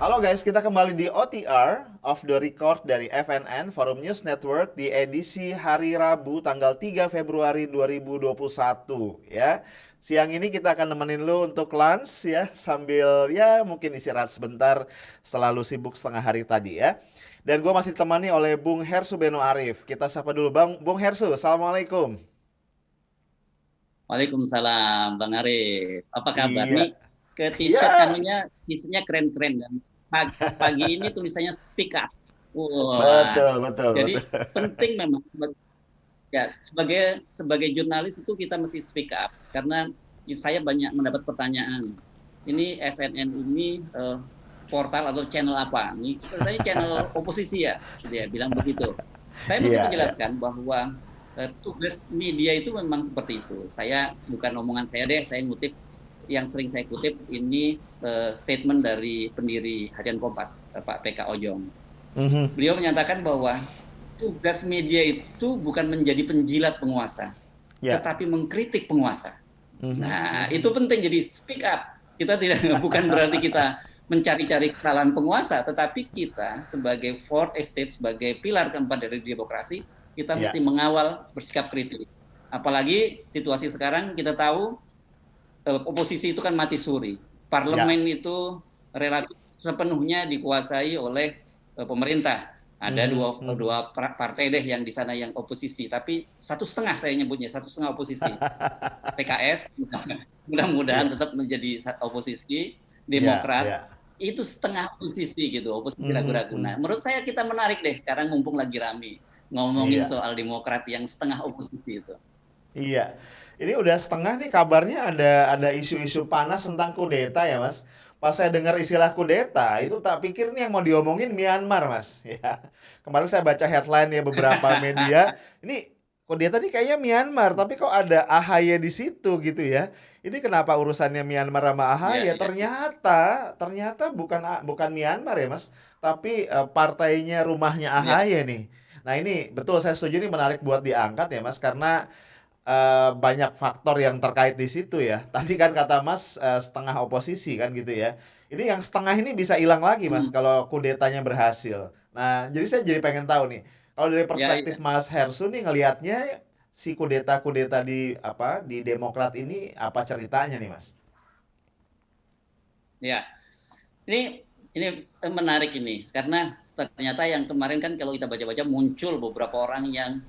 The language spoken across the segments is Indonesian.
Halo guys, kita kembali di OTR, Off the Record dari FNN, Forum News Network, di edisi hari Rabu tanggal 3 Februari 2021 ya. Siang ini kita akan nemenin lu untuk lunch ya, sambil ya mungkin istirahat sebentar setelah lu sibuk setengah hari tadi ya. Dan gue masih ditemani oleh Bung Hersu Beno Arif. Kita sapa dulu Bung Hersu, Assalamualaikum. Waalaikumsalam, Bang Arif. Apa kabar? Iya, Nih ke t-shirt iya, t-shirtnya keren-keren kan. Pagi ini tulisannya speak up. Wah, betul, betul, jadi betul. penting memang ya sebagai sebagai jurnalis itu kita mesti speak up karena saya banyak mendapat pertanyaan. Ini FNN ini portal atau channel apa? Ini sebenarnya channel oposisi ya, dia bilang begitu. Saya mesti Iya, iya. menjelaskan bahwa tugas media itu memang seperti itu. Saya bukan omongan saya deh, saya ngutip yang sering saya kutip ini statement dari pendiri Harian Kompas, Pak PK Ojong. Mhm. Beliau menyatakan bahwa tugas media itu bukan menjadi penjilat penguasa, Ya. tetapi mengkritik penguasa. Mhm, Nah, itu mhm. penting jadi speak up. Kita tidak bukan berarti kita mencari-cari kesalahan penguasa, tetapi kita sebagai fourth estate, sebagai pilar keempat dari demokrasi, kita mesti Ya. mengawal bersikap kritis. Apalagi situasi sekarang kita tahu oposisi itu kan mati suri. Ya. Parlemen itu relatif sepenuhnya dikuasai oleh pemerintah. Ada Mhm, dua mhm. partai deh yang di sana yang oposisi, tapi satu setengah saya nyebutnya satu setengah oposisi. PKS mudah-mudahan Iya. tetap menjadi oposisi, Iya, Demokrat iya. itu setengah oposisi gitu, oposisi Mhm, ragu-ragu. Nah, mhm. menurut saya kita menarik deh sekarang mumpung lagi rame ngomongin Iya, soal Demokrat yang setengah oposisi itu. iya. Ini udah setengah nih kabarnya ada isu-isu panas tentang kudeta ya, Mas. Pas saya dengar istilah kudeta, itu tak pikir nih yang mau diomongin Myanmar, Mas. Ya. Kemarin saya baca headline ya beberapa media, ini kudeta nih kayaknya Myanmar, tapi kok ada AHY di situ gitu ya. Ini kenapa urusannya Myanmar sama Ya, AHY? ya, ya. Ternyata bukan Myanmar ya, Mas, tapi partainya rumahnya Ya. AHY nih. Nah, ini betul saya setuju ini menarik buat diangkat ya, Mas, karena banyak faktor yang terkait di situ ya. Tadi kan kata Mas, setengah oposisi kan gitu ya. Ini yang setengah ini bisa hilang lagi Mas Hmm. kalau kudetanya berhasil. Nah, jadi saya jadi pengen tahu nih, kalau dari Ya, perspektif ya. Mas Hersu nih ngelihatnya si kudeta-kudeta di apa di Demokrat ini apa ceritanya nih Mas? Ya. Ini menarik ini karena ternyata yang kemarin kan kalau kita baca-baca muncul beberapa orang yang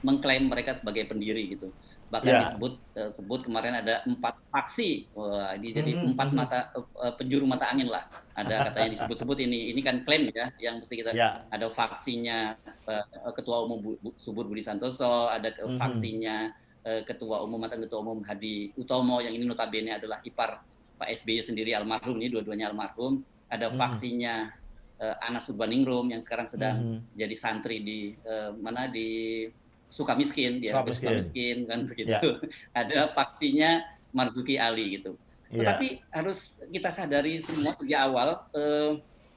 mengklaim mereka sebagai pendiri gitu. Bahkan Ya. disebut kemarin ada 4 faksi. Wah, ini jadi Mhm, 4 mhm. mata penjuru mata angin lah. Ada katanya disebut-sebut ini. Ini kan klaim ya yang mesti kita Ya. ada faksinya Ketua Umum Subur Budi Santoso, ada Mhm. faksinya Ketua Umum mantan Ketua Umum Hadi Utomo yang ini notabene adalah ipar Pak SBY sendiri almarhum, ini dua-duanya almarhum. Ada Mhm. faksinya Anas Urbaningrum yang sekarang sedang Mhm. jadi santri di mana di Sukamiskin, di Suap RP miskin. Sukamiskin kan Ya. begitu. Ada faksinya Marzuki Ali gitu. Iya. Tetapi harus kita sadari semua sejak awal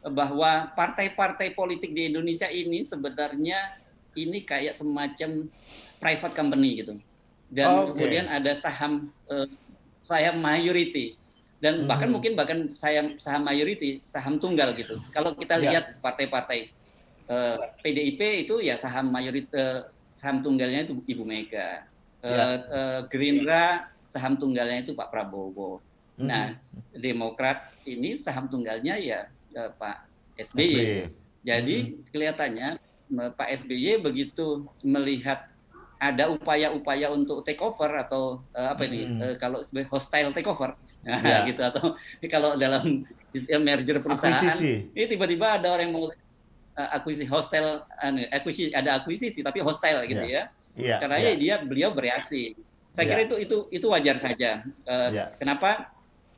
bahwa partai-partai politik di Indonesia ini sebenarnya ini kayak semacam private company gitu. Dan kemudian Oke. ada saham mayority dan bahkan Mhm. mungkin bahkan saham mayority, saham tunggal gitu. Kalau kita Ya. lihat partai-partai PDIP itu ya saham mayoritas saham tunggalnya itu Ibu Mega. Ya. Gerindra saham tunggalnya itu Pak Prabowo. Mhm. Nah, Demokrat ini saham tunggalnya ya Pak SBY. SBY. Mhm. Jadi kelihatannya Pak SBY begitu melihat ada upaya-upaya untuk take over atau apa ini Mhm. kalau hostile take over nah, Ya. gitu atau kalau dalam merger perusahaan Akuisisi. ini tiba-tiba ada orang yang mau akuisisi hostile akuisisi ada akuisisi tapi hostile gitu Ya. ya Iya, karena iya, beliau bereaksi saya kira iya, itu wajar saja. iya, Kenapa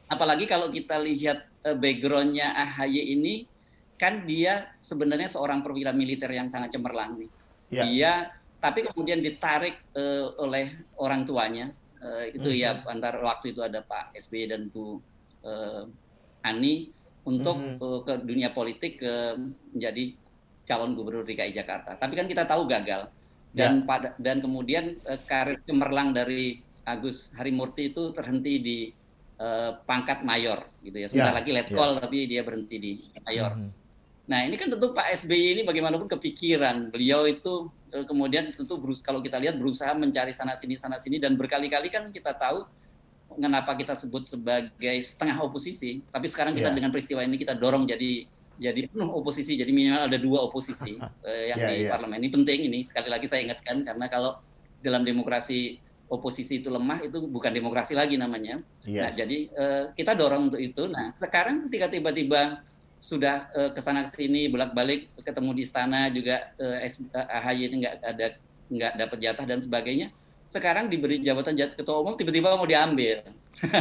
apalagi kalau kita lihat backgroundnya AHY ini kan dia sebenarnya seorang perwira militer yang sangat cemerlang nih. iya. Dia tapi kemudian ditarik oleh orang tuanya itu Mhm, ya antara waktu itu ada Pak SBY dan Bu uh, Ani untuk mhm. ke dunia politik menjadi calon gubernur DKI Jakarta. Tapi kan kita tahu gagal Ya. dan kemudian karir cemerlang dari Agus Harimurti itu terhenti di pangkat mayor gitu ya. Sebentar Ya, lagi ya. letkol tapi dia berhenti di mayor. Mhm. Nah, ini kan tentu Pak SBY ini bagaimanapun kepikiran. Beliau itu kemudian tentu kalau kita lihat berusaha mencari sana sini dan berkali-kali kan kita tahu kenapa kita sebut sebagai setengah oposisi, tapi sekarang kita Iya. dengan peristiwa ini kita dorong jadi penuh oposisi, jadi minimal ada 2 oposisi yang Iya, di iya. parlemen. Ini penting, ini sekali lagi saya ingatkan, karena kalau dalam demokrasi oposisi itu lemah, itu bukan demokrasi lagi namanya. Nah, Yes. jadi kita dorong untuk itu. Nah, sekarang ketika tiba-tiba sudah kesana kesini bolak-balik ketemu di istana juga AHY ini nggak dapat jatah dan sebagainya, sekarang diberi jabatan ketua umum tiba-tiba mau diambil.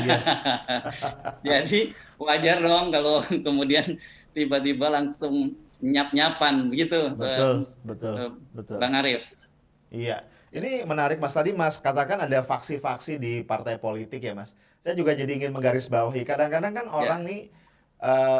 Yes. Jadi wajar dong kalau kemudian tiba-tiba langsung nyap-nyapan begitu, Betul, betul, eh, betul. Bang Arief. Iya, ini menarik Mas. Tadi Mas katakan ada faksi-faksi di partai politik ya Mas. Saya juga jadi ingin menggarisbawahi. Kadang-kadang kan orang Ya. nih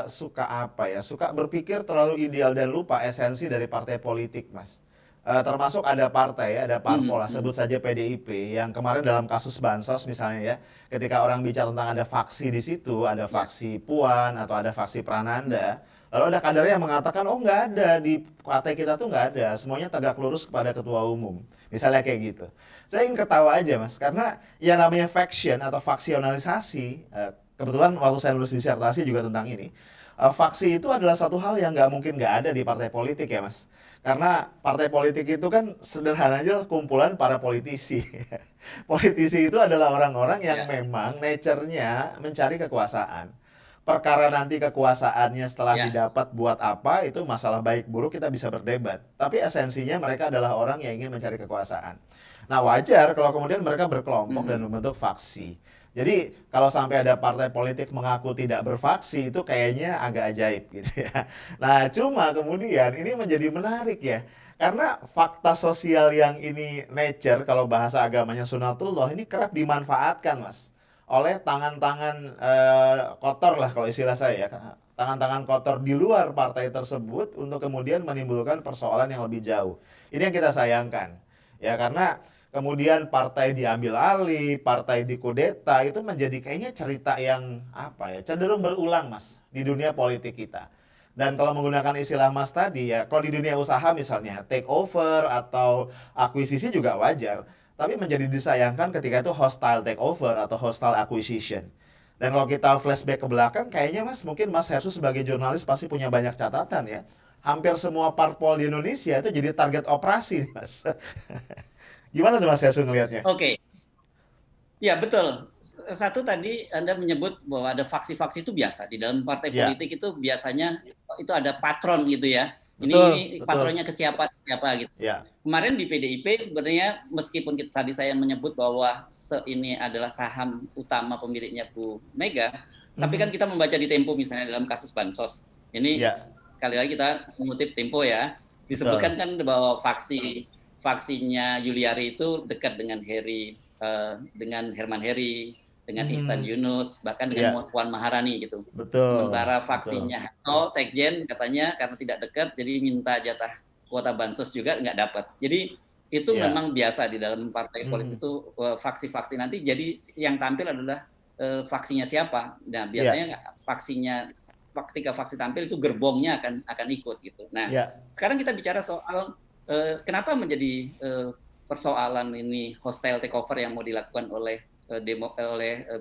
suka apa ya? Suka berpikir terlalu ideal dan lupa esensi dari partai politik Mas. Termasuk ada partai, ada parpol Mhm, lah, sebut mhm. saja PDIP yang kemarin dalam kasus bansos misalnya ya, ketika orang bicara tentang ada faksi di situ, ada Ya. faksi Puan atau ada faksi Prananda, lalu ada kadernya yang mengatakan, oh nggak ada, di partai kita tuh nggak ada, semuanya tegak lurus kepada ketua umum. Misalnya kayak gitu. Saya ingin ketawa aja mas, karena ya namanya faction atau faksionalisasi, kebetulan waktu saya nulis disertasi juga tentang ini, faksi itu adalah satu hal yang nggak mungkin nggak ada di partai politik ya mas. Karena partai politik itu kan sederhananya kumpulan para politisi. Politisi itu adalah orang-orang yang Ya. memang nature-nya mencari kekuasaan. Perkara nanti kekuasaannya setelah Ya. didapat buat apa itu masalah baik buruk kita bisa berdebat. Tapi esensinya mereka adalah orang yang ingin mencari kekuasaan. Nah wajar kalau kemudian mereka berkelompok dan Mhm. membentuk faksi. Jadi kalau sampai ada partai politik mengaku tidak berfaksi itu kayaknya agak ajaib gitu ya. Nah cuma kemudian ini menjadi menarik ya. Karena fakta sosial yang ini nature kalau bahasa agamanya sunatullah ini kerap dimanfaatkan mas oleh tangan-tangan kotor lah kalau istilah saya ya. Tangan-tangan kotor di luar partai tersebut untuk kemudian menimbulkan persoalan yang lebih jauh. Ini yang kita sayangkan. Ya karena kemudian partai diambil alih, partai dikudeta itu menjadi kayaknya cerita yang apa ya, cenderung berulang Mas di dunia politik kita. Dan kalau menggunakan istilah Mas tadi ya, kalau di dunia usaha misalnya take over atau akuisisi juga wajar. Tapi menjadi disayangkan ketika itu hostile takeover atau hostile acquisition. Dan kalau kita flashback ke belakang, kayaknya Mas, mungkin Mas Hersu sebagai jurnalis pasti punya banyak catatan ya. Hampir semua parpol di Indonesia itu jadi target operasi, Mas. Gimana tuh Mas Hersu ngelihatnya? Oke. Ya, betul. Satu tadi Anda menyebut bahwa ada faksi-faksi itu biasa. Di dalam partai Ya, politik itu biasanya itu ada patron gitu ya. betul, Ini betul. patronnya ke siapa, siapa gitu. Ya. Kemarin di PDIP sebenarnya meskipun tadi saya menyebut bahwa ini adalah saham utama pemiliknya Bu Mega, tapi Mhm. kan kita membaca di Tempo misalnya dalam kasus Bansos. Ini Ya, kali lagi kita mengutip Tempo ya. betul. Disebutkan kan bahwa faksinya Yuliari itu dekat dengan dengan Herman Heri, dengan Ihsan Mhm. Yunus, bahkan Ya, dengan Puan Maharani gitu. betul, Sementara betul. faksinya Hasto, Sekjen katanya karena tidak dekat, jadi minta jatah kuota bansos juga nggak dapat. Jadi itu Ya. memang biasa di dalam partai politik Mhm. itu faksi-faksi nanti. Jadi yang tampil adalah faksinya siapa. Nah Ya, biasanya faksinya ketika faksi tampil itu gerbongnya akan ikut gitu. Nah ya, sekarang kita bicara soal kenapa menjadi persoalan ini hostile takeover yang mau dilakukan oleh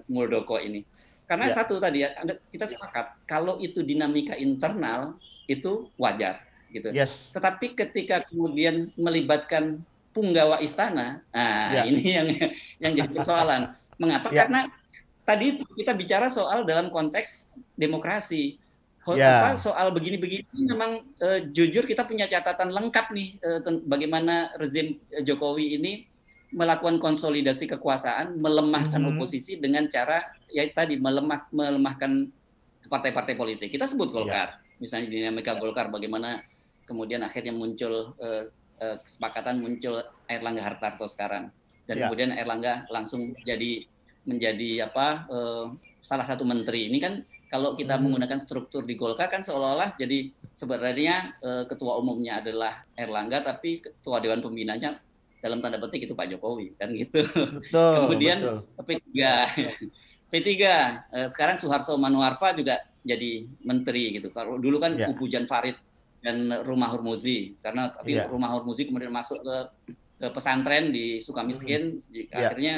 Muldoko ini. Karena ya. satu tadi ya, kita sepakat kalau itu dinamika internal itu wajar gitu. Yes. Tetapi ketika kemudian melibatkan punggawa istana, nah Ya, ini yang jadi persoalan. Mengapa? ya, Karena tadi kita bicara soal dalam konteks demokrasi. ya. Soal begini-begini memang jujur kita punya catatan lengkap nih bagaimana rezim Jokowi ini melakukan konsolidasi kekuasaan, melemahkan Mhm. oposisi dengan cara ya tadi melemahkan partai-partai politik. Kita sebut Ya, Golkar, misalnya dinamika Golkar bagaimana kemudian akhirnya muncul kesepakatan muncul Airlangga Hartarto sekarang, dan ya. kemudian Airlangga langsung menjadi salah satu menteri. Ini kan kalau kita Mhm. menggunakan struktur di Golkar kan seolah-olah jadi sebenarnya ketua umumnya adalah Airlangga, tapi ketua dewan pembinanya dalam tanda petik itu Pak Jokowi kan gitu. Betul, Kemudian betul. P3 ya. P3. Sekarang Suharto Manoarfa juga jadi menteri gitu. Kalau dulu kan Ya, Pujan Farid dan Rumah Hurmuzi, karena tapi ya. Rumah Hurmuzi kemudian masuk ke pesantren di Mhm. Sukamiskin, Ya, akhirnya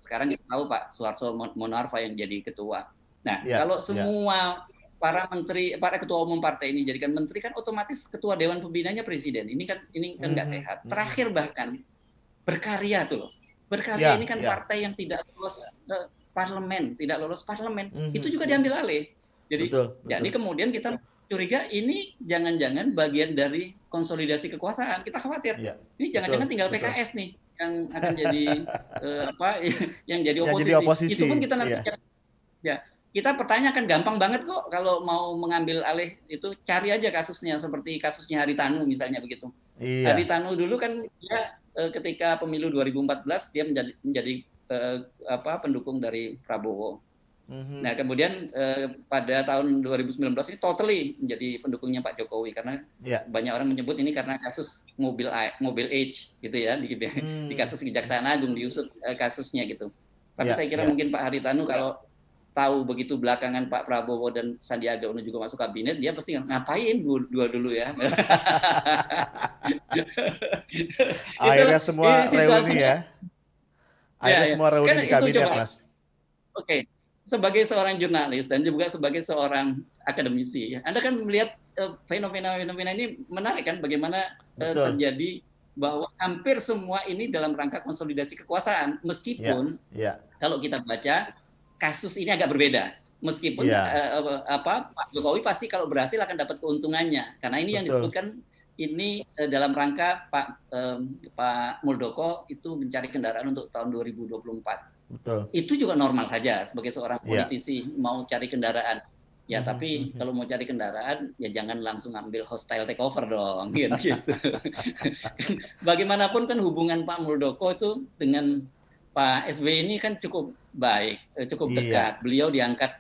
sekarang kita tahu Pak Suharto Manoarfa yang jadi ketua. Nah, ya, kalau ya. semua para ketua umum partai ini jadikan menteri kan otomatis ketua dewan pembinanya presiden. Ini kan nggak Mhm, sehat. mhm. Terakhir bahkan berkarya tuh loh. Berkarya ini Ya, kan ya. partai yang tidak lolos parlemen, tidak lolos parlemen, itu Mhm, juga mhm. diambil alih. Betul, Jadi betul. kemudian kita curiga ini jangan-jangan bagian dari konsolidasi kekuasaan. Kita khawatir Iya, ini jangan-jangan betul, tinggal betul. PKS nih yang akan jadi apa yang jadi Yang jadi oposisi. Itu pun oposisi, kita nanti iya. ya kita pertanyakan gampang banget kok kalau mau mengambil alih itu cari aja kasusnya seperti kasusnya Haritanu misalnya begitu. Iya. Haritanu dulu kan dia ketika pemilu 2014 dia menjadi pendukung dari Prabowo. Mhm. Nah, kemudian pada tahun 2019 ini totally menjadi pendukungnya Pak Jokowi karena Iya. banyak orang menyebut ini karena kasus mobil age gitu ya di Mmm. kasus Kejaksaan Agung diusut kasusnya gitu. Tapi Iya, saya kira iya. mungkin Pak Haritanu kalau tahu begitu belakangan Pak Prabowo dan Sandiaga Uno juga masuk kabinet, dia pasti ngapain dua dulu ya. itu Akhirnya semua reuni situasinya ya? ya Akhirnya ya semua reuni kan di itu kabinet, coba. Mas? Oke, sebagai seorang jurnalis dan juga sebagai seorang akademisi, Anda kan melihat fenomena-fenomena ini menarik kan bagaimana Betul. terjadi bahwa hampir semua ini dalam rangka konsolidasi kekuasaan, Iya, meskipun iya, kalau kita baca kasus ini agak berbeda. Meskipun iya. Pak Jokowi pasti kalau berhasil akan dapat keuntungannya, karena ini yang Betul, disebutkan ini dalam rangka Pak Muldoko itu mencari kendaraan untuk tahun 2024. betul. Itu juga normal saja sebagai seorang Iya. politisi mau cari kendaraan. Ya, Mhm, tapi mhm. kalau mau cari kendaraan, ya jangan langsung ambil hostile takeover dong, gitu. Bagaimanapun kan hubungan Pak Muldoko itu dengan Pak SBY ini kan cukup baik, cukup Iya. dekat. Beliau diangkat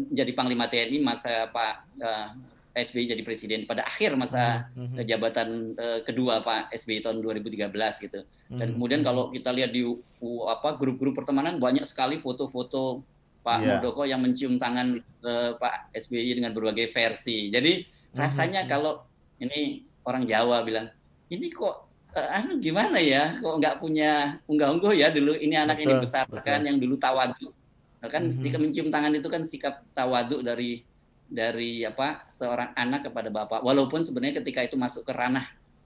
jadi Panglima TNI masa Pak SBY jadi presiden pada akhir Mhm, masa mhm. jabatan kedua Pak SBY tahun 2013 gitu. Dan Mhm, kemudian mhm. kalau kita lihat di grup-grup pertemanan banyak sekali foto-foto Pak Iya. Muldoko yang mencium tangan Pak SBY dengan berbagai versi. Jadi Mhm, rasanya mhm. kalau ini orang Jawa bilang, ini kok gimana ya, kok nggak punya unggah-ungguh ya dulu ini anak yang Betul, betul. dibesarkan, yang dulu tawaduk. Kan jika Mhm. mencium tangan itu kan sikap tawaduk dari seorang anak kepada bapak. Walaupun sebenarnya ketika itu masuk ke ranah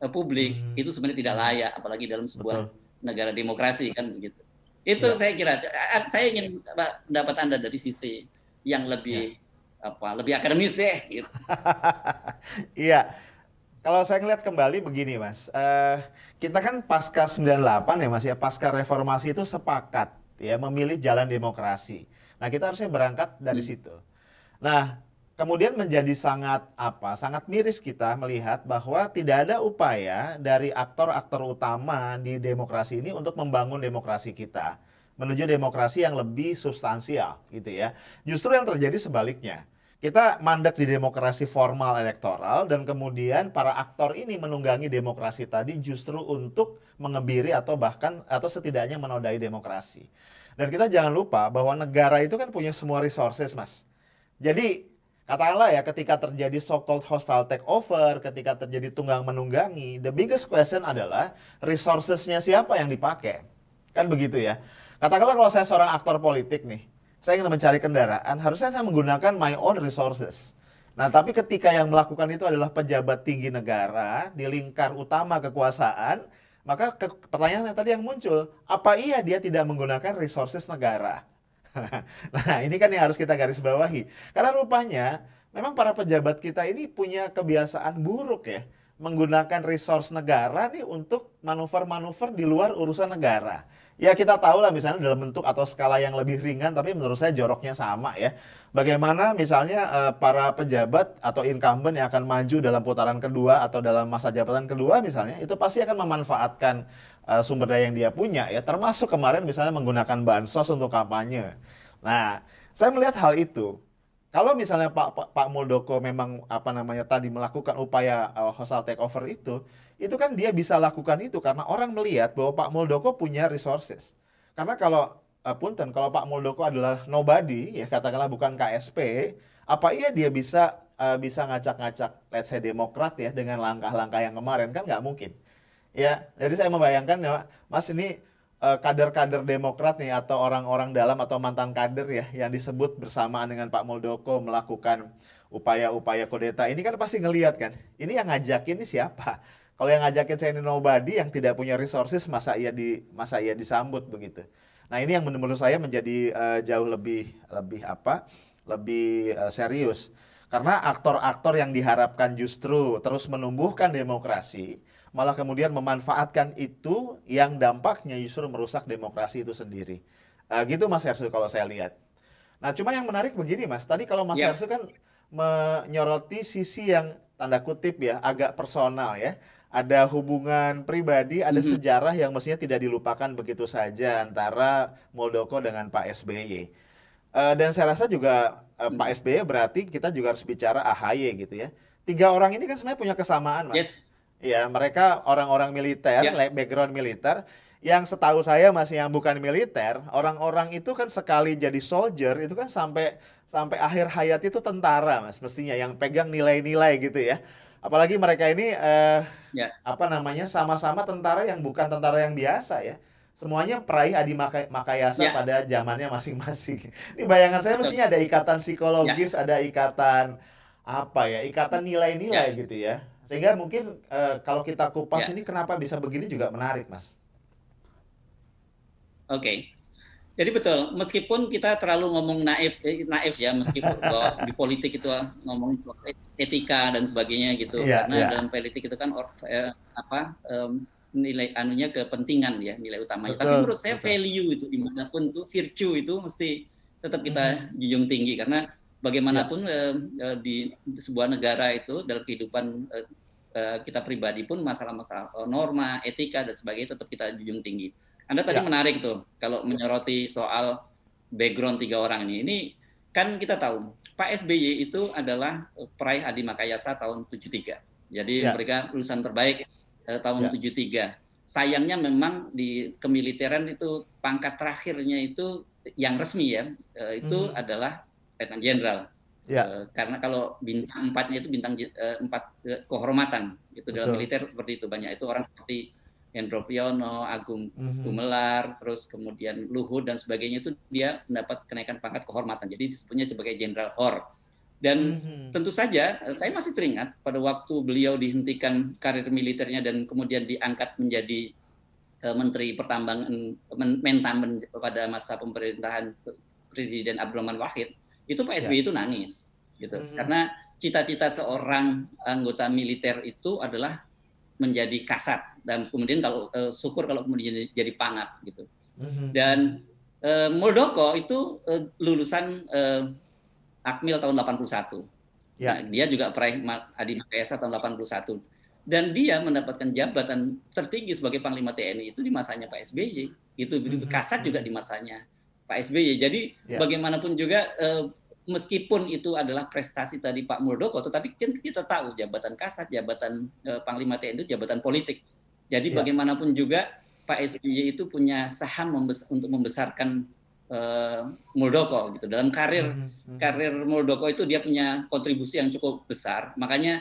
publik Mmm, itu sebenarnya tidak mhm. layak, apalagi dalam sebuah Betul. negara demokrasi kan begitu. Itu Iya, saya kira. Saya ingin pendapat Anda dari sisi yang iya. lebih akademis deh. Gitu. Iya. Kalau saya ngelihat kembali begini, Mas, kita kan pasca 98 ya, Mas, ya, pasca reformasi itu sepakat ya memilih jalan demokrasi. Nah, kita harusnya berangkat dari Hmm. situ. Nah, kemudian menjadi sangat miris kita melihat bahwa tidak ada upaya dari aktor-aktor utama di demokrasi ini untuk membangun demokrasi kita menuju demokrasi yang lebih substansial gitu ya. Justru yang terjadi sebaliknya. Kita mandek di demokrasi formal elektoral dan kemudian para aktor ini menunggangi demokrasi tadi justru untuk mengebiri atau bahkan atau setidaknya menodai demokrasi. Dan kita jangan lupa bahwa negara itu kan punya semua resources, Mas. Jadi, katakanlah ya ketika terjadi so-called hostile takeover, ketika terjadi tunggang menunggangi, the biggest question adalah resourcesnya siapa yang dipakai. Kan begitu ya. Katakanlah kalau saya seorang aktor politik nih, saya ingin mencari kendaraan, harusnya saya menggunakan my own resources. Nah, tapi ketika yang melakukan itu adalah pejabat tinggi negara di lingkar utama kekuasaan, maka pertanyaan tadi yang muncul, apa iya dia tidak menggunakan resources negara? Nah, ini kan yang harus kita garis bawahi. Karena rupanya memang para pejabat kita ini punya kebiasaan buruk ya, menggunakan resource negara nih untuk manuver-manuver di luar urusan negara. Ya kita tahu lah misalnya dalam bentuk atau skala yang lebih ringan, tapi menurut saya joroknya sama ya. Bagaimana misalnya para pejabat atau incumbent yang akan maju dalam putaran kedua atau dalam masa jabatan kedua misalnya, itu pasti akan memanfaatkan sumber daya yang dia punya ya, termasuk kemarin misalnya menggunakan bansos untuk kampanye. Nah, saya melihat hal itu. Kalau misalnya Pak Muldoko memang apa namanya tadi melakukan upaya hostile takeover itu kan dia bisa lakukan itu karena orang melihat bahwa Pak Muldoko punya resources. Karena kalau punten, kalau Pak Muldoko adalah nobody, ya katakanlah bukan KSP, apa iya dia bisa ngacak-ngacak, let's say Demokrat ya, dengan langkah-langkah yang kemarin? Kan nggak mungkin. Ya, jadi saya membayangkan ya, Mas ini kader-kader Demokrat nih atau orang-orang dalam atau mantan kader ya yang disebut bersamaan dengan Pak Muldoko melakukan upaya-upaya kudeta ini kan pasti ngelihat kan. Ini yang ngajakin ini siapa? Kalau yang ngajakin saya ini nobody yang tidak punya resources masa ia disambut begitu. Nah, ini yang menurut saya menjadi jauh lebih lebih apa? Lebih serius. Karena aktor-aktor yang diharapkan justru terus menumbuhkan demokrasi malah kemudian memanfaatkan itu yang dampaknya justru merusak demokrasi itu sendiri. Gitu Mas Hersu kalau saya lihat. Nah, cuma yang menarik begini Mas, tadi kalau Mas Ya. Hersu kan menyoroti sisi yang tanda kutip ya agak personal ya. Ada hubungan pribadi, ada Mhm. sejarah yang mestinya tidak dilupakan begitu saja antara Muldoko dengan Pak SBY. Dan saya rasa juga Pak Mhm. SBY berarti kita juga harus bicara AHY gitu ya. Tiga orang ini kan sebenarnya punya kesamaan, Mas. Yes. Ya, mereka orang-orang militer, Ya. background militer, yang setahu saya masih yang bukan militer, orang-orang itu kan sekali jadi soldier itu kan sampai sampai akhir hayat itu tentara, Mas, mestinya yang pegang nilai-nilai gitu ya. Apalagi mereka ini Ya. apa namanya sama-sama tentara yang bukan tentara yang biasa ya. Semuanya peraih Adi Makayasa Ya. pada zamannya masing-masing. Ini bayangan saya Betul. mestinya ada ikatan Ya. psikologis, ada ikatan apa ya, ikatan Ya. nilai-nilai gitu ya. Sehingga mungkin kalau kita kupas Ya. ini kenapa bisa begini juga menarik, Mas. Oke. Jadi betul, meskipun kita terlalu ngomong naif ya, meskipun bahwa di politik itu ngomong etika dan sebagainya gitu, Iya, karena iya. dalam politik itu kan nilai anunya kepentingan ya, nilai utamanya. Tapi Betul, menurut saya betul. value itu dimanapun tuh virtue itu mesti tetap kita Mhm. junjung tinggi karena Iya, bagaimanapun di sebuah negara itu dalam kehidupan kita pribadi pun masalah-masalah norma, etika dan sebagainya tetap kita junjung tinggi. Anda tadi iya. menarik tuh kalau menyoroti soal background tiga orang ini. Ini kan kita tahu Pak SBY itu adalah peraih Adi Makayasa tahun 73. Jadi Iya, mereka lulusan terbaik tahun iya. 73. Sayangnya memang di kemiliteran itu pangkat terakhirnya itu yang resmi ya, itu Mhm. adalah Letnan Jenderal. Iya, Karena kalau bintang empatnya itu bintang empat kehormatan itu dalam betul. militer seperti itu banyak itu orang seperti Hendro Priyono, Agung Mhm. Gumelar, terus kemudian Luhut dan sebagainya itu dia mendapat kenaikan pangkat kehormatan. Jadi disebutnya sebagai Jenderal Hor. Dan Mhm. tentu saja saya masih teringat pada waktu beliau dihentikan karir militernya dan kemudian diangkat menjadi Menteri Pertambangan Mentan pada masa pemerintahan Presiden Abdurrahman Wahid, itu Pak Iya. SBY itu nangis gitu. Mhm. Karena cita-cita seorang anggota militer itu adalah menjadi kasat dan kemudian kalau syukur kalau kemudian jadi pangap gitu. Mhm. Mhm. Dan Muldoko itu lulusan Akmil tahun 81. Nah, Iya. dia juga peraih Adi Makayasa tahun 81. Dan dia mendapatkan jabatan tertinggi sebagai Panglima TNI itu di masanya Pak SBY. Itu Mhm. Kasat juga Mhm. di masanya Pak SBY. Jadi Iya. bagaimanapun juga meskipun itu adalah prestasi tadi Pak Muldoko, tetapi kita tahu jabatan Kasat, jabatan Panglima TNI itu jabatan politik. Jadi Iya. bagaimanapun juga Pak SBY itu punya saham untuk membesarkan Muldoko gitu. Dalam karir Mhm. Mhm. karir Muldoko itu dia punya kontribusi yang cukup besar. Makanya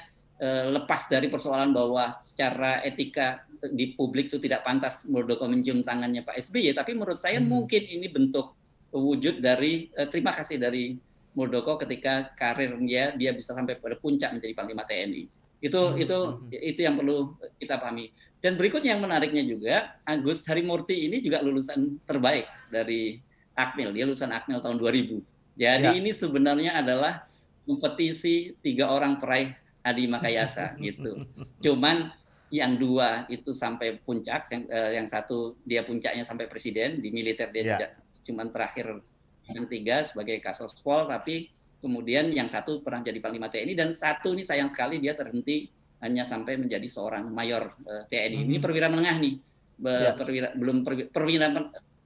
lepas dari persoalan bahwa secara etika di publik itu tidak pantas Muldoko mencium tangannya Pak SBY, tapi menurut saya Mhm. mungkin ini bentuk wujud dari terima kasih dari Muldoko ketika karirnya dia bisa sampai pada puncak menjadi Panglima TNI. Itu Mhm. itu Mhm. itu yang perlu kita pahami. Dan berikutnya yang menariknya juga Agus Harimurti ini juga lulusan terbaik dari Akmil. Dia lulusan Akmil tahun 2000. Jadi Iya. ini sebenarnya adalah kompetisi tiga orang peraih Adi Makayasa gitu. Cuman yang dua itu sampai puncak, yang satu dia puncaknya sampai presiden, di militer dia Iya. cuman terakhir yang tiga sebagai Kasospol, tapi kemudian yang satu pernah jadi Panglima TNI dan satu ini sayang sekali dia terhenti hanya sampai menjadi seorang mayor TNI. Ini Mhm. perwira menengah nih, Iya. belum perwira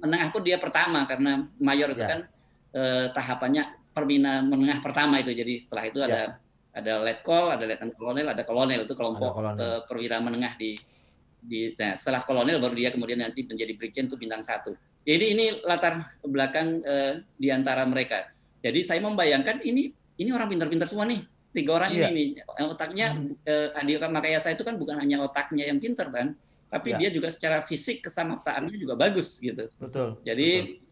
menengah pun dia pertama karena mayor itu Iya. kan tahapannya perwira menengah pertama itu. Jadi setelah itu Iya. ada letkol, ada letnan kolonel, ada kolonel itu Ada kelompok kolonel. perwira menengah di nah, setelah kolonel baru dia kemudian nanti menjadi brigjen itu bintang satu. Jadi ini latar belakang di antara mereka. Jadi saya membayangkan ini orang pintar-pintar semua nih, 3 orang ini Iya. nih. Otaknya Adi Makayasa itu kan bukan hanya otaknya yang pintar kan, tapi Ya, dia juga secara fisik kesamaptaannya juga bagus gitu. betul, betul. Jadi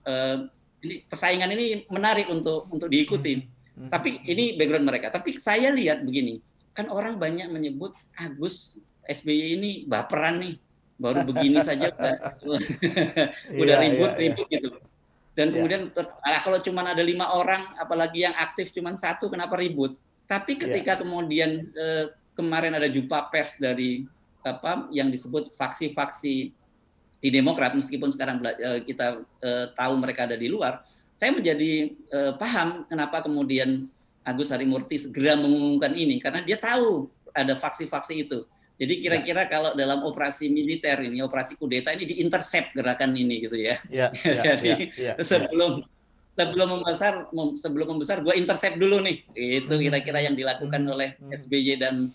ini persaingan ini menarik untuk diikuti. Mhm, mhm, Tapi mhm. ini background mereka. Tapi saya lihat begini, kan orang banyak menyebut Agus SBY ini baperan nih, baru begini saja udah udah Iya, iya, iya. ribut-ribut gitu. Dan Iya, kemudian kalau cuma ada 5 orang, apalagi yang aktif cuma satu, kenapa ribut? Tapi iya, ketika kemudian kemarin ada jumpa pers dari apa yang disebut faksi-faksi di Demokrat, meskipun sekarang kita tahu mereka ada di luar, saya menjadi paham kenapa kemudian Agus Harimurti segera mengumumkan ini, karena dia tahu ada faksi-faksi itu. Jadi iya, kira-kira kalau dalam operasi militer ini, operasi kudeta ini diintercept gerakan ini gitu ya. iya, iya, iya, Jadi iya, iya. sebelum sebelum membesar gue intercept dulu nih. Itu Mhm, kira-kira mhm, yang dilakukan mhm, oleh mhm. SBY dan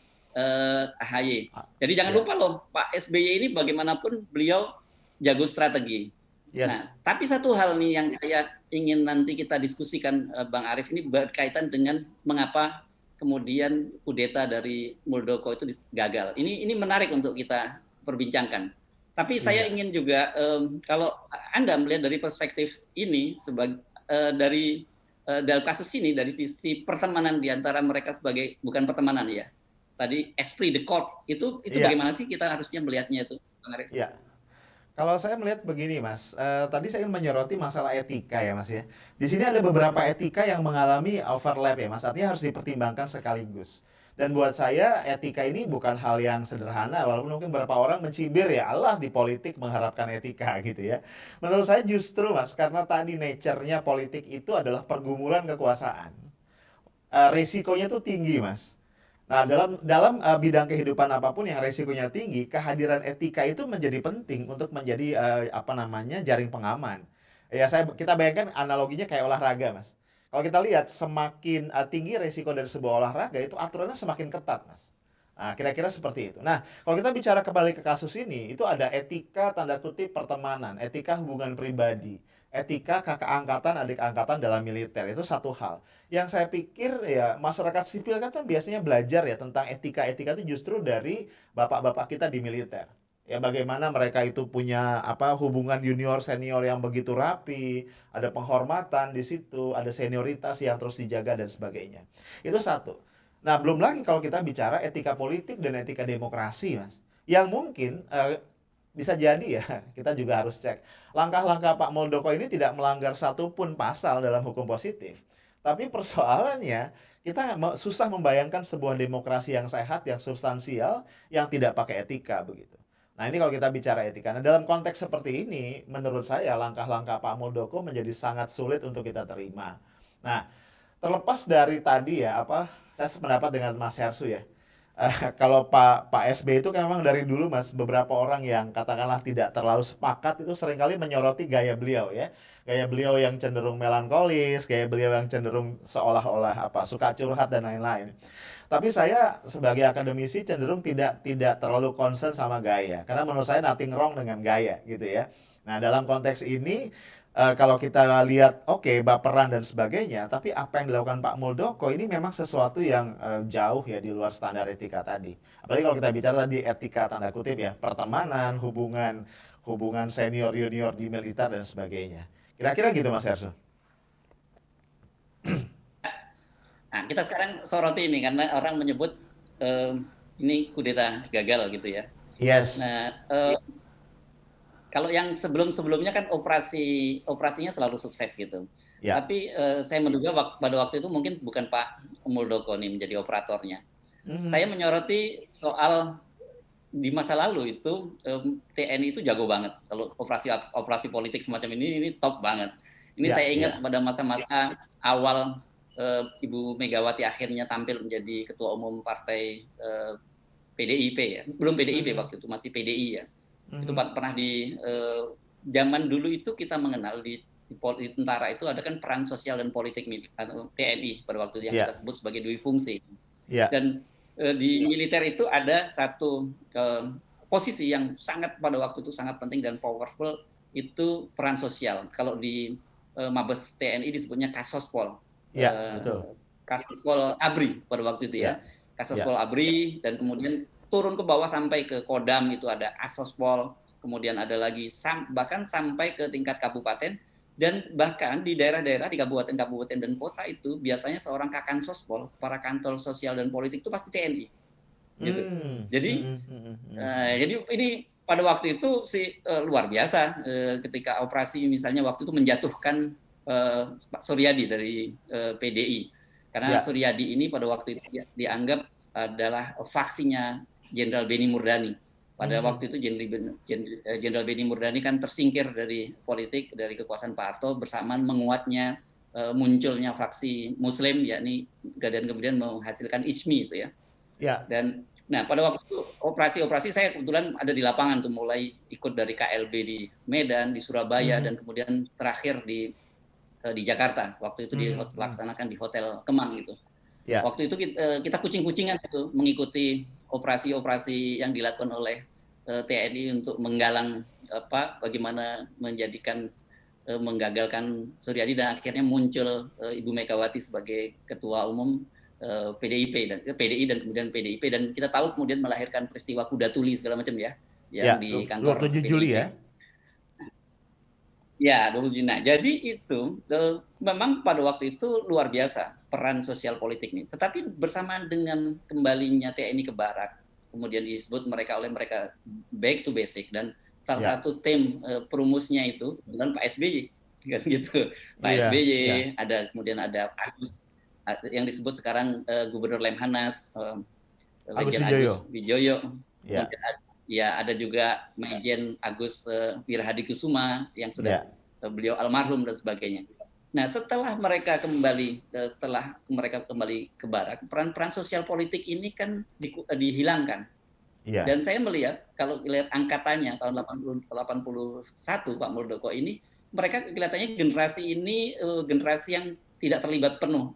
AHY. Ah, Jadi jangan iya, lupa loh, Pak SBY ini bagaimanapun beliau jago strategi. Nah, yes. tapi satu hal nih yang saya ingin nanti kita diskusikan, Bang Arief, ini berkaitan dengan mengapa kemudian kudeta dari Muldoko itu gagal. Ini menarik untuk kita perbincangkan. Tapi saya Iya, ingin juga kalau Anda melihat dari perspektif ini sebagai dalam kasus ini dari sisi pertemanan di antara mereka sebagai bukan pertemanan ya. Tadi esprit de corps itu iya, bagaimana sih kita harusnya melihatnya itu, Bang Arief? iya. Kalau saya melihat begini, Mas, tadi saya ingin menyoroti masalah etika ya, Mas ya. Di sini ada beberapa etika yang mengalami overlap ya, Mas. Artinya harus dipertimbangkan sekaligus. Dan buat saya etika ini bukan hal yang sederhana, walaupun mungkin beberapa orang mencibir ya Allah di politik mengharapkan etika gitu ya. Menurut saya justru, Mas, karena tadi nature-nya politik itu adalah pergumulan kekuasaan. Resikonya tuh tinggi, Mas. Nah, dalam dalam bidang kehidupan apapun yang resikonya tinggi, kehadiran etika itu menjadi penting untuk menjadi apa namanya jaring pengaman. Ya kita bayangkan analoginya kayak olahraga, Mas. Kalau kita lihat semakin tinggi resiko dari sebuah olahraga itu aturannya semakin ketat, Mas. Nah, kira-kira seperti itu. Nah, kalau kita bicara kembali ke kasus ini, itu ada etika tanda kutip pertemanan, etika hubungan pribadi, etika kakak angkatan, adik angkatan dalam militer. Itu satu hal yang saya pikir ya masyarakat sipil kan biasanya belajar ya tentang etika-etika itu justru dari bapak-bapak kita di militer. Ya bagaimana mereka itu punya apa hubungan junior senior yang begitu rapi, ada penghormatan di situ, ada senioritas yang terus dijaga dan sebagainya. Itu satu. Nah, belum lagi kalau kita bicara etika politik dan etika demokrasi, Mas. Yang mungkin bisa jadi ya, kita juga harus cek. Langkah-langkah Pak Muldoko ini tidak melanggar satupun pasal dalam hukum positif. Tapi persoalannya, kita susah membayangkan sebuah demokrasi yang sehat, yang substansial, yang tidak pakai etika begitu. Nah ini kalau kita bicara etika. Nah dalam konteks seperti ini, menurut saya langkah-langkah Pak Muldoko menjadi sangat sulit untuk kita terima. Nah, terlepas dari tadi ya, apa, saya sependapat dengan Mas Hersu ya. Kalau Pak SB itu kan memang dari dulu Mas beberapa orang yang katakanlah tidak terlalu sepakat itu seringkali menyoroti gaya beliau ya. Gaya beliau yang cenderung melankolis, gaya beliau yang cenderung seolah-olah apa suka curhat dan lain-lain. Tapi saya sebagai akademisi cenderung tidak tidak terlalu concern sama gaya karena menurut saya nothing wrong dengan gaya gitu ya. Nah, dalam konteks ini kalau kita lihat oke baperan dan sebagainya, tapi apa yang dilakukan Pak Muldoko ini memang sesuatu yang jauh ya di luar standar etika tadi. Apalagi kalau kita bicara tadi etika tanda kutip ya, pertemanan, hubungan hubungan senior junior di militer dan sebagainya. Kira-kira gitu Mas Hersu. Nah, kita sekarang soroti ini karena orang menyebut eh, ini kudeta gagal gitu ya. Yes. Nah, kalau yang sebelum-sebelumnya kan operasinya selalu sukses gitu. Ya. Tapi saya menduga pada waktu itu mungkin bukan Pak Muldoko nih menjadi operatornya. Saya Mhm. menyoroti soal di masa lalu itu TNI itu jago banget kalau operasi politik semacam ini top banget. Ini Ya, saya ingat ya. pada masa-masa awal Ibu Megawati akhirnya tampil menjadi ketua umum partai PDIP ya, belum PDIP Mhm. waktu itu masih PDI ya. Itu Mhm. pernah di zaman dulu itu kita mengenal di tentara itu ada kan peran sosial dan politik atau TNI pada waktu yang kita Ya. sebut sebagai dui fungsi. Ya. Dan di militer itu ada satu posisi yang sangat pada waktu itu sangat penting dan powerful itu peran sosial. Kalau di Mabes TNI disebutnya Kasospol. Ya, betul. Kasospol ABRI pada waktu itu ya. Ya, Kasospol ya. ABRI, dan kemudian turun ke bawah sampai ke Kodam, itu ada Asospol, kemudian ada lagi bahkan sampai ke tingkat kabupaten, dan bahkan di daerah-daerah, di kabupaten-kabupaten dan kota itu biasanya seorang Kakansospol, para kantor sosial dan politik itu pasti TNI gitu. Hmm, Jadi hmm, hmm, hmm, hmm. jadi ini pada waktu itu sih luar biasa, ketika operasi misalnya waktu itu menjatuhkan Pak Suryadi dari PDI, karena Ya. Suryadi ini pada waktu itu dianggap adalah faksinya Jenderal Beni Murdani. Pada Hmm, waktu itu Jenderal Beni Murdani kan tersingkir dari politik, dari kekuasaan Pak Harto, bersamaan menguatnya munculnya faksi Muslim, yakni, dan kemudian menghasilkan ICMI itu ya. ya. Dan nah pada waktu itu operasi-operasi saya kebetulan ada di lapangan tuh, mulai ikut dari KLB di Medan, di Surabaya, Hmm, dan kemudian terakhir di Jakarta. Waktu itu hmm, hmm. dilaksanakan di Hotel Kemang gitu. Ya. Waktu itu kita kucing-kucingan gitu mengikuti operasi-operasi yang dilakukan oleh TNI untuk menggalang bagaimana menggagalkan Suryadi, dan akhirnya muncul Ibu Megawati sebagai ketua umum PDI dan kemudian PDIP, dan kita tahu kemudian melahirkan peristiwa kuda tuli segala macam ya, yang Ya, di kantor 27 Juli ya. PDIP. Ya, 20 Nah, jadi itu memang pada waktu itu luar biasa peran sosial politik ini. Tetapi bersamaan dengan kembalinya TNI ke Barak, kemudian disebut oleh mereka back to basic, dan salah Ya. satu tim perumusnya itu dengan Pak SBY, kan gitu. Pak Iya, SBY, iya. kemudian ada Agus, yang disebut sekarang Gubernur Lemhanas, Agus Lejen Agus Wijoyo. Wijoyo, Ya, kemudian ya ada juga Majen Agus Wirhadi Kusuma yang sudah ya. beliau almarhum dan sebagainya. Nah, setelah mereka kembali ke Barak, peran-peran sosial politik ini kan dihilangkan. Iya. Dan saya melihat, kalau lihat angkatannya tahun 81 Pak Muldoko ini, mereka kelihatannya generasi ini generasi yang tidak terlibat penuh.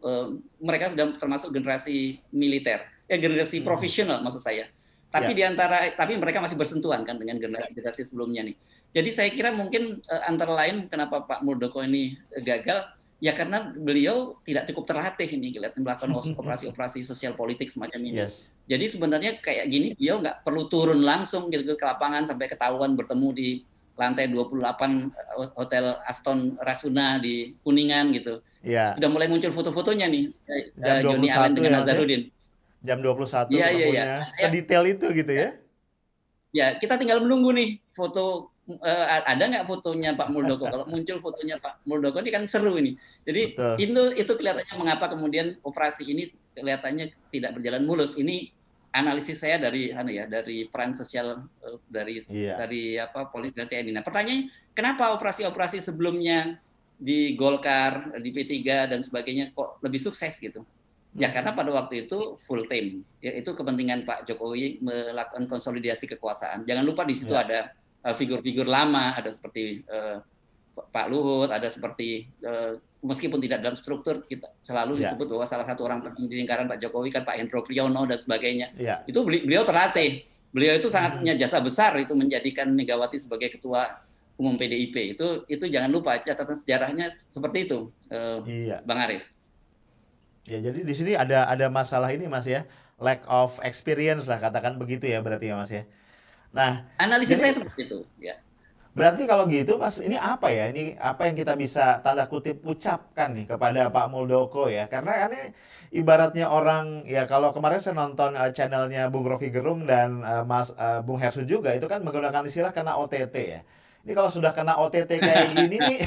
Mereka sudah termasuk generasi militer, generasi Mhm. profesional maksud saya. Ya. Tapi mereka masih bersentuhan kan dengan generasi sebelumnya nih. Jadi saya kira mungkin antara lain kenapa Pak Muldoko ini gagal, ya karena beliau tidak cukup terlatih ini melakukan operasi-operasi sosial politik semacam ini. Yes. Jadi sebenarnya kayak gini dia nggak perlu turun langsung gitu ke lapangan sampai ketahuan bertemu di lantai 28 Hotel Aston Rasuna di Kuningan gitu. Iya. Sudah mulai muncul foto-fotonya nih, Jam Joni Allen 21 ya, dengan Mas ya? Nazarudin. Jam 21 Iya, iya, iya. ketemunya. Saya, Sedetail itu gitu ya? ya kita tinggal menunggu nih foto, ada nggak fotonya Pak Muldoko. Kalau muncul fotonya Pak Muldoko ini kan seru ini. Jadi Betul. itu kelihatannya mengapa kemudian operasi ini kelihatannya tidak berjalan mulus. Ini analisis saya dari peran sosial dari Iya. politik dan TNI. Nah, pertanyaannya kenapa operasi-operasi sebelumnya di Golkar, di P3 dan sebagainya kok lebih sukses gitu? Ya karena Mhm. pada waktu itu full time, yaitu kepentingan Pak Jokowi melakukan konsolidasi kekuasaan. Jangan lupa di situ Ya. ada figur-figur lama, ada seperti Pak Luhut, ada seperti meskipun tidak dalam struktur, kita selalu Ya. disebut bahwa salah satu orang penting di lingkaran Pak Jokowi kan Pak Hendro Priyono dan sebagainya. Ya. Itu beliau terlatih. Beliau itu sangat Mhm. punya jasa besar itu menjadikan Megawati sebagai ketua umum PDIP. Itu jangan lupa, catatan sejarahnya seperti itu, Iya. Bang Arief. Ya, jadi di sini ada masalah ini, Mas ya. Lack of experience lah, katakan begitu ya berarti ya, Mas ya. Nah, Analisis saya jadi seperti itu. Ya. berarti kalau gitu, Mas, ini apa ya? Ini apa yang kita bisa tanda kutip ucapkan nih kepada Pak Muldoko ya? Karena kan ini ibaratnya orang ya, kalau kemarin saya nonton channelnya Bung Rocky Gerung dan Bung Hersu juga itu kan menggunakan istilah kena OTT ya. Ini kalau sudah kena OTT kayak gini nih,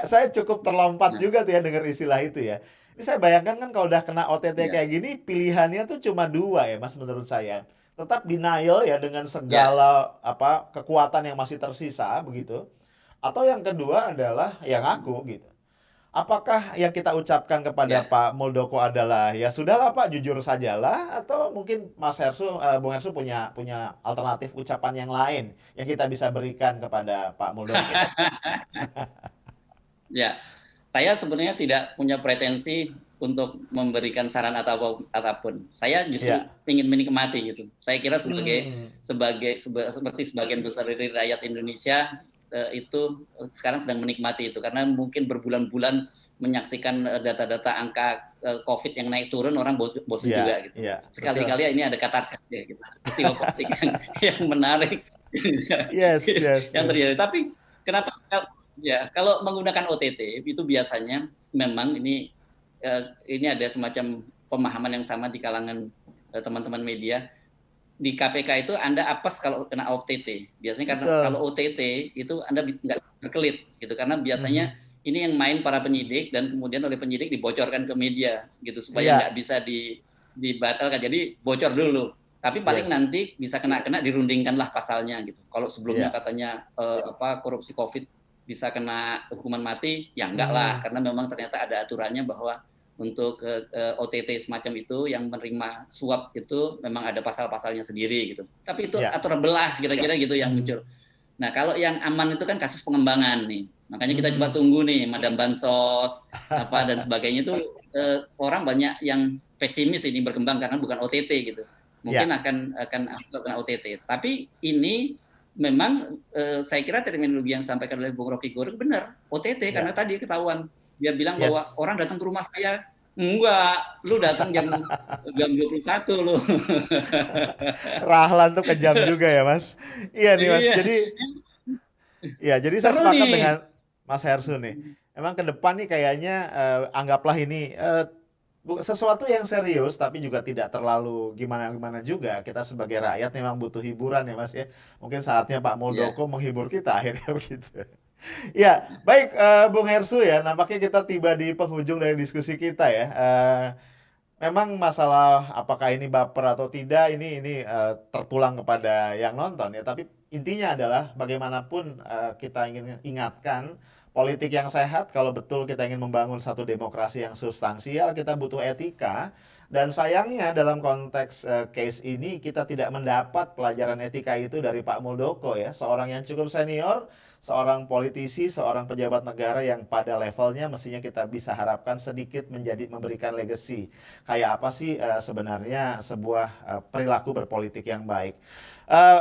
saya cukup terlompat Nah, juga tuh ya dengar istilah itu ya. Ini saya bayangkan kan kalau udah kena OTT ya, kayak gini, pilihannya tuh cuma dua ya, Mas, menurut saya. Tetap denial ya dengan ya, segala apa kekuatan yang masih tersisa begitu. Atau yang kedua adalah yang aku gitu. Apakah yang kita ucapkan kepada ya. Pak Muldoko adalah ya sudahlah Pak, jujur sajalah, atau mungkin Mas Hersu, Bung Hersu punya punya alternatif ucapan yang lain yang kita bisa berikan kepada Pak Muldoko? Ya, saya sebenarnya tidak punya pretensi untuk memberikan saran atau apapun. Saya justru Ya. ingin menikmati gitu. Saya kira Hmm. seperti sebagian besar dari rakyat Indonesia itu sekarang sedang menikmati itu karena mungkin berbulan-bulan menyaksikan data-data angka COVID yang naik turun orang bosen Ya, juga gitu. ya, betul. Sekali-kali ini ada katarsis ya gitu. Peristiwa politik yang menarik Yes, yes, yang yes. terjadi. Tapi kenapa ya kalau menggunakan OTT itu biasanya memang ini ada semacam pemahaman yang sama di kalangan teman-teman media. Di KPK itu Anda apes kalau kena OTT. Biasanya karena Betul. kalau OTT itu Anda nggak berkelit gitu karena biasanya Mhm. ini yang main para penyidik dan kemudian oleh penyidik dibocorkan ke media gitu supaya nggak Iya, bisa dibatalkan. Jadi bocor dulu. Tapi paling yes. nanti bisa kena dirundingkanlah pasalnya gitu. Kalau sebelumnya Iya. katanya korupsi COVID bisa kena hukuman mati, ya enggak lah Mhm. karena memang ternyata ada aturannya bahwa untuk OTT semacam itu yang menerima suap itu memang ada pasal-pasalnya sendiri gitu. Tapi itu Iya. aturan belah kira-kira gitu yang Mhm. muncul. Nah kalau yang aman itu kan kasus pengembangan nih. Makanya kita coba Mhm. tunggu nih, Madam Bansos apa dan sebagainya itu orang banyak yang pesimis ini berkembang karena bukan OTT gitu. Mungkin Ya. akan OTT. Tapi ini memang saya kira terminologi yang disampaikan oleh Bung Rocky Gerung benar, OTT karena Ya. tadi ketahuan dia bilang bahwa Yes. orang datang ke rumah saya, enggak, lu datang jam 21 lu. Rahlan tuh kejam juga ya, Mas. Iya nih, Mas. Iya, Jadi saya seru sepakat nih. dengan Mas Hersu nih. Emang ke depan nih kayaknya anggaplah ini sesuatu yang serius tapi juga tidak terlalu gimana-gimana juga. Kita sebagai rakyat memang butuh hiburan ya, Mas ya. Mungkin saatnya Pak Ya, Muldoko menghibur kita akhirnya begitu. Ya, baik Bung Hersu ya. Nampaknya kita tiba di penghujung dari diskusi kita ya. Memang masalah apakah ini baper atau tidak ini terpulang kepada yang nonton ya. Tapi intinya adalah bagaimanapun kita ingin ingatkan politik yang sehat kalau betul kita ingin membangun satu demokrasi yang substansial kita butuh etika. Dan sayangnya dalam konteks case ini kita tidak mendapat pelajaran etika itu dari Pak Muldoko ya, seorang yang cukup senior, seorang politisi, seorang pejabat negara yang pada levelnya mestinya kita bisa harapkan sedikit memberikan legacy kayak apa sih sebenarnya sebuah perilaku berpolitik yang baik.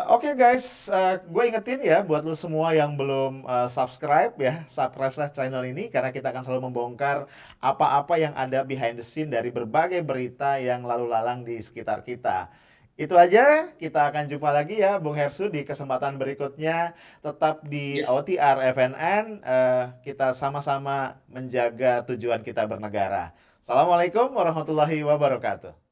Oke guys, gue ingetin ya buat lu semua yang belum subscribe ya, subscribe channel ini karena kita akan selalu membongkar apa-apa yang ada behind the scene dari berbagai berita yang lalu lalang di sekitar kita. Itu aja, kita akan jumpa lagi ya Bung Hersu di kesempatan berikutnya. Tetap di yes. OTR FNN, kita sama-sama menjaga tujuan kita bernegara. Assalamualaikum warahmatullahi wabarakatuh.